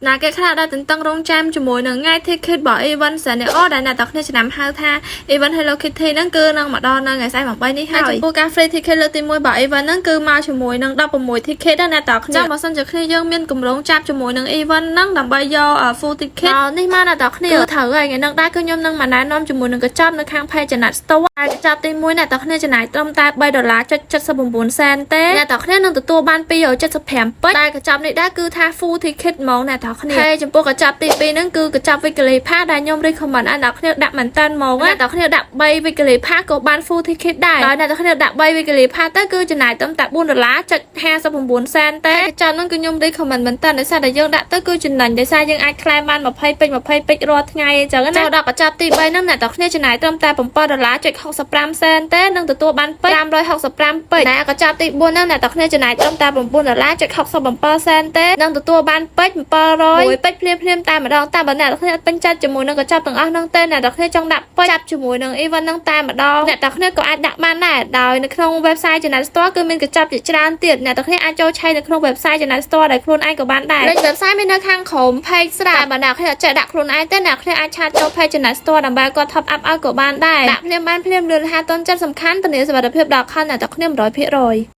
ណាគេខ្លះដែលទាំងរងចាំជាមួយនឹងថ្ងៃទីគិតរបស់ event ស្នេហ៍អូដែលអ្នកទាំងគ្នាឆ្នាំហៅថា event Hello Kitty ហ្នឹងគឺនឹងមកដល់នៅថ្ងៃស្អែក8នេះហើយចំពោះការ free ticket លើកទី1របស់ event ហ្នឹងគឺមកជាមួយនឹង16 ticket ដែរអ្នកទាំងគ្នាចាំបើសិនជាគ្នាយើងមានកម្រងចាប់ជាមួយនឹង event ហ្នឹងដើម្បីយក full ticket នេះមកអ្នកទាំងគ្នាគឺត្រូវហើយថ្ងៃហ្នឹងដែរគឺខ្ញុំនឹងមកណែនាំជាមួយនឹងកញ្ចប់នៅខាង page Janet Store ហើយកញ្ចប់ទី1អ្នកទាំងគ្នាចំណាយត្រឹមតែ$3.79 សេនទេអ្នកទាំងគ្នានឹងទទួលបាន275ពេជ្រដែលកញ្ចប់នេះដែរគឺថា full ticket ហ្មងអ្នកទាំងគ្នាហើយចំពោះកញ្ចប់ទី2ហ្នឹងគឺកញ្ចប់ weekly pass ដែលខ្ញុំ recommend ឲ្យអ្នកគ្នាដាក់មែនតើហ្មងអ្នកទាំងគ្នាដាក់3 weekly pass ក៏បាន full ticket ដែរដោយអ្នកទាំងគ្នាដាក់3 weekly pass ទៅគឺចំណាយត្រឹមតែ$4.59 សេនទេកញ្ចប់ហ្នឹងគឺខ្ញុំ recommend មែនតើដោយសារតែយើងដាក់ទៅគឺចំណេញដោយសារយើងអាចក្លែមបាន20ពេជ្ររាល់ថ្ងៃអញ្ចឹងណាចូលដល់កញ្ចប់ទី3ហ្នឹងអ្នកទាំងគ្នាចំណាយត្រឹមតែ$7.65 សេនទេនឹងទទួលបានពេជ្រ565ពេជ្រដែលកញ្ចប់ទី4ហ្នឹងអ្នកទាំងគ្នាចំណាយត្រឹមតែ$9.67 សេនទេនឹងទទួលបានពេជ្រ700ពេជ្រភ្លាមតែម្ដងតែបើអ្នកទាំងគ្នាអត់ពេញចិត្តជាមួយនឹងកញ្ចប់ទាំងអស់ហ្នឹងទេអ្នកទាំងគ្នាចង់ដាក់ពេជ្រចាប់ជាមួយនឹង event ហ្នឹងតែម្ដងអ្នកទាំងគ្នាក៏អាចដាក់បានដែរដោយនៅក្នុង website Janet Store គឺមានកញ្ចប់ជាច្រើនទៀតអ្នកទាំងគ្នាអាចចូលឆែកនៅក្នុង website Janet Store ដែលខ្លួនឯងក៏បានដែរលេខ website មាននៅខាងក្រោម page ស្រាប់បើអ្នកទាំងគ្នាអត់ចេះដាក់ខ្លួនឯងទេអ្នកទាំងគ្នាអាចឆាតចូល page Janet Store ដើម្បីគាត់ top up ឲ្យក៏បានដែរដាក់ភ្លាមបានភ្លាមលឿនរហ័សទាន់ចិត្តសំខាន់ធានាសុវត្ថិភាពដល់ខនអ្នកទាំងគ្នា100%។